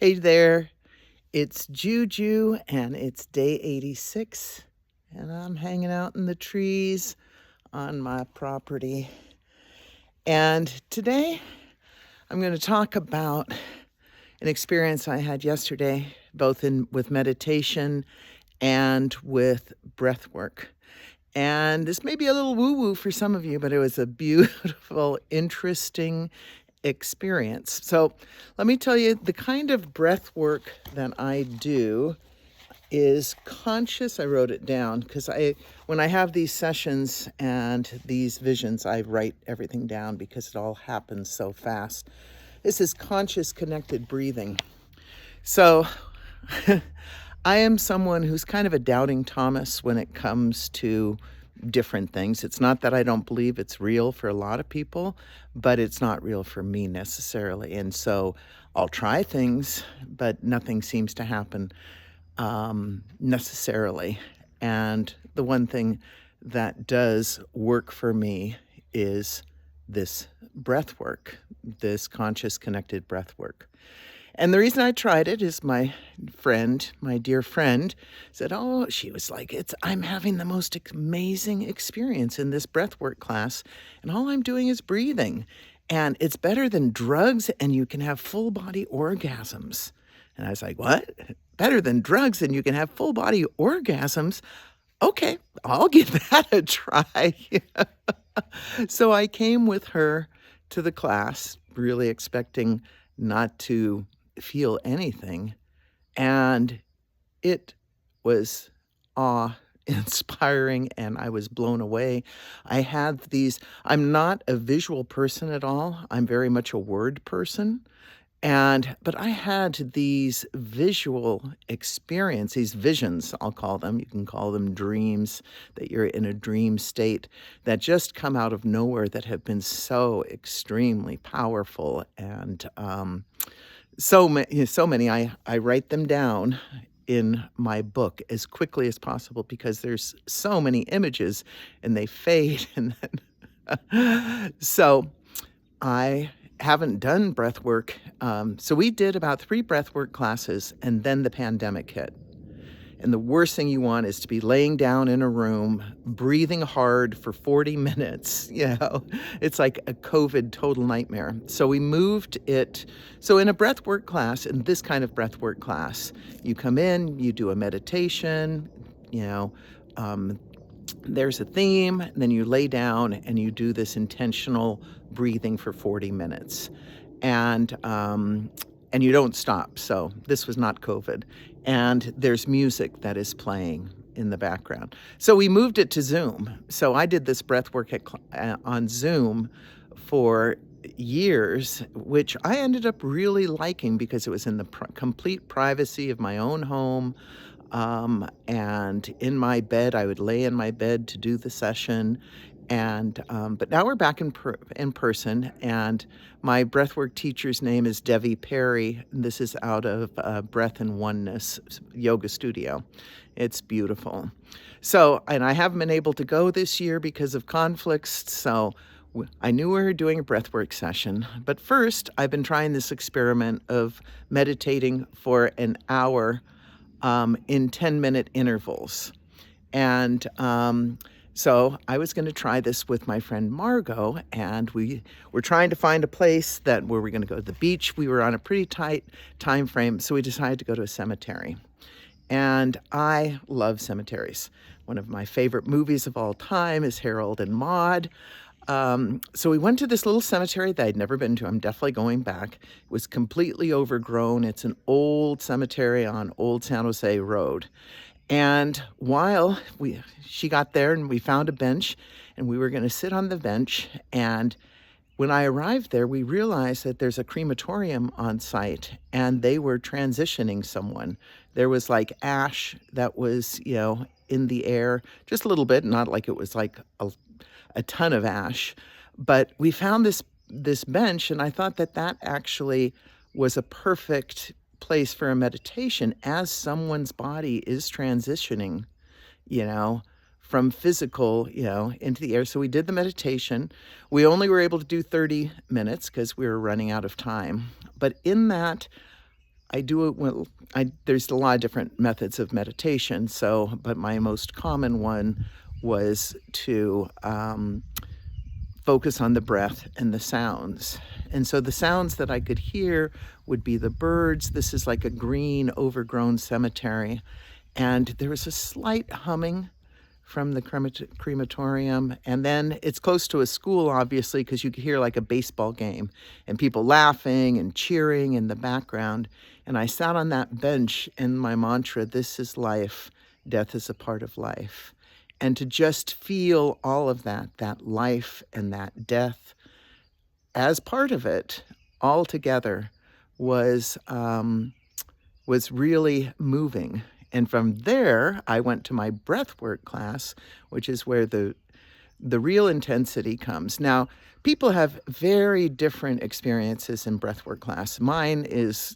Hey there, it's Juju and it's day 86 and I'm hanging out in the trees on my property. And today I'm going to talk about an experience I had yesterday, both with meditation and with breath work. And this may be a little woo-woo for some of you, but it was a beautiful, interesting experience. So let me tell you, the kind of breath work that I do is conscious. I wrote it down because when I have these sessions and these visions, I write everything down because it all happens so fast. This is conscious connected breathing. So I am someone who's kind of a doubting Thomas when it comes to different things. It's not that I don't believe it's real for a lot of people, but it's not real for me necessarily. And so I'll try things, but nothing seems to happen necessarily. And the one thing that does work for me is this breath work, this conscious connected breath work. And the reason I tried it is my dear friend, said, oh, she was like, I'm having the most amazing experience in this breathwork class, and all I'm doing is breathing. And it's better than drugs, and you can have full body orgasms. And I was like, what? Better than drugs, and you can have full body orgasms? Okay, I'll give that a try. So I came with her to the class, really expecting not to feel anything, and it was awe-inspiring, and I was blown away. I'm not a visual person at all. I'm very much a word person, but I had these visual experience, these visions, I'll call them. You can call them dreams, that you're in a dream state, that just come out of nowhere, that have been so extremely powerful. And so many. I write them down in my book as quickly as possible because there's so many images and they fade. And then so I haven't done breath work. So we did about 3 breath work classes, and then the pandemic hit. And the worst thing you want is to be laying down in a room, breathing hard for 40 minutes. It's like a COVID total nightmare. So we moved it. So in a breathwork class, in this kind of breathwork class, you come in, you do a meditation, there's a theme, and then you lay down and you do this intentional breathing for 40 minutes. And you don't stop. So this was not COVID. And there's music that is playing in the background. So we moved it to Zoom. So I did this breath work on Zoom for years, which I ended up really liking because it was in the complete privacy of my own home. And in my bed, I would lay in my bed to do the session. But now we're back in person, and my breathwork teacher's name is Devi Perry. This is out of Breath and Oneness Yoga Studio. It's beautiful. So, and I haven't been able to go this year because of conflicts, so I knew we were doing a breathwork session. But first, I've been trying this experiment of meditating for an hour in 10-minute intervals. And so I was going to try this with my friend Margot, and we were trying to find a place where we're going to go to the beach. We were on a pretty tight time frame, so we decided to go to a cemetery. And I love cemeteries. One of my favorite movies of all time is Harold and Maude. So we went to this little cemetery that I'd never been to. I'm definitely going back. It was completely overgrown. It's an old cemetery on Old San Jose Road. And while she got there and we found a bench and we were going to sit on the bench, and when I arrived there, we realized that there's a crematorium on site and they were transitioning someone. There was like ash that was, in the air, just a little bit, not like it was like a ton of ash. But we found this bench, and I thought that actually was a perfect place for a meditation as someone's body is transitioning, from physical, into the air. So we did the meditation. We only were able to do 30 minutes because we were running out of time. But in that, I do it when there's a lot of different methods of meditation. So, but my most common one was to focus on the breath and the sounds. And so the sounds that I could hear would be the birds. This is like a green, overgrown cemetery. And there was a slight humming from the crematorium. And then it's close to a school, obviously, because you could hear like a baseball game and people laughing and cheering in the background. And I sat on that bench, and my mantra, this is life, death is a part of life. And to just feel all of that life and that death as part of it all together was really moving. And from there, I went to my breathwork class, which is where the real intensity comes. Now, people have very different experiences in breathwork class. Mine is,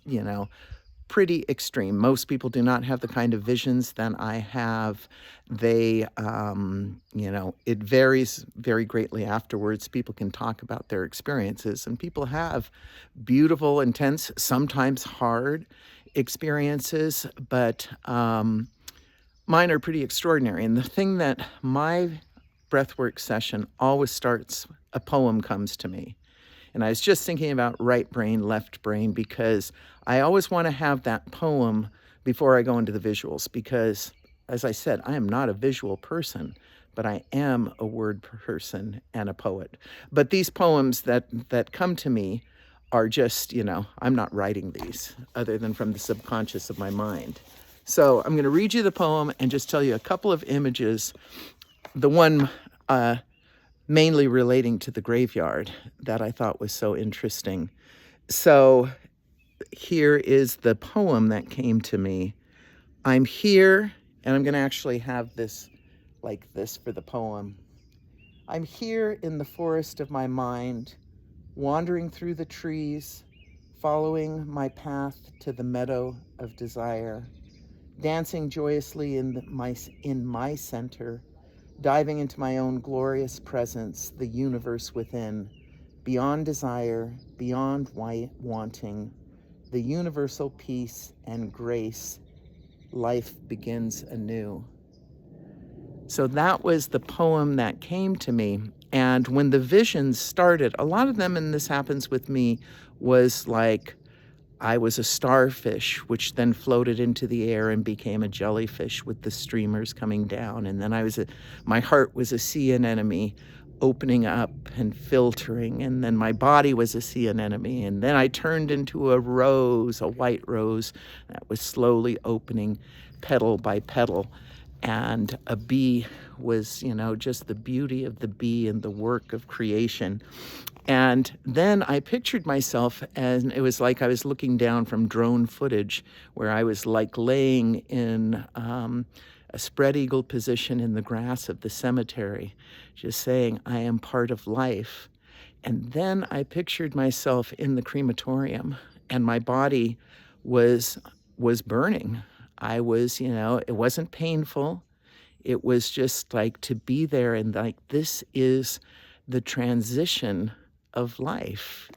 pretty extreme. Most people do not have the kind of visions that I have. They, it varies very greatly afterwards. People can talk about their experiences, and people have beautiful, intense, sometimes hard experiences, but mine are pretty extraordinary. And the thing that my breathwork session always starts, a poem comes to me. And I was just thinking about right brain, left brain, because I always want to have that poem before I go into the visuals, because, as I said, I am not a visual person, but I am a word person and a poet. But these poems that come to me are just, I'm not writing these other than from the subconscious of my mind. So I'm going to read you the poem and just tell you a couple of images. The one mainly relating to the graveyard that I thought was so interesting. So here is the poem that came to me. I'm here, and I'm going to actually have this like this for the poem. I'm here in the forest of my mind, wandering through the trees, following my path to the meadow of desire, dancing joyously in my center, diving into my own glorious presence, the universe within, beyond desire, beyond wanting, the universal peace and grace, life begins anew. So that was the poem that came to me. And when the visions started, a lot of them, and this happens with me, was like I was a starfish, which then floated into the air and became a jellyfish with the streamers coming down. And then my heart was a sea anemone opening up and filtering. And then my body was a sea anemone. And then I turned into a rose, a white rose that was slowly opening petal by petal. And a bee was, just the beauty of the bee and the work of creation. And then I pictured myself, and it was like I was looking down from drone footage where I was like laying in a spread eagle position in the grass of the cemetery, just saying, I am part of life. And then I pictured myself in the crematorium, and my body was burning. I was, it wasn't painful. It was just like to be there, and like, this is the transition of life,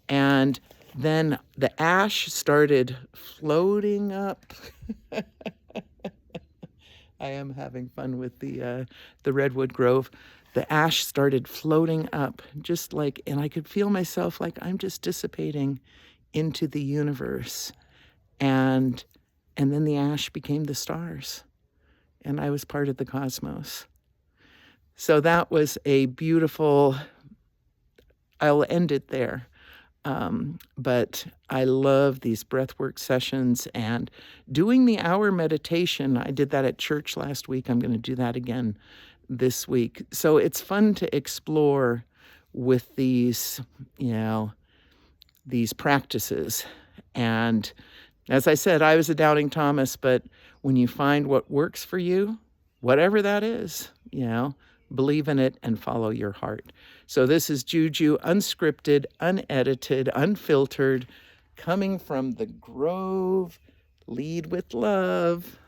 and then the ash started floating up. I am having fun with the redwood grove. The ash started floating up, just like, and I could feel myself like I'm just dissipating into the universe, and then the ash became the stars, and I was part of the cosmos. So that was a beautiful. I'll end it there. But I love these breathwork sessions and doing the hour meditation. I did that at church last week. I'm going to do that again this week. So it's fun to explore with these, these practices. And as I said, I was a doubting Thomas, but when you find what works for you, whatever that is, believe in it and follow your heart. So this is Juju, unscripted, unedited, unfiltered, coming from the Grove. Lead with love.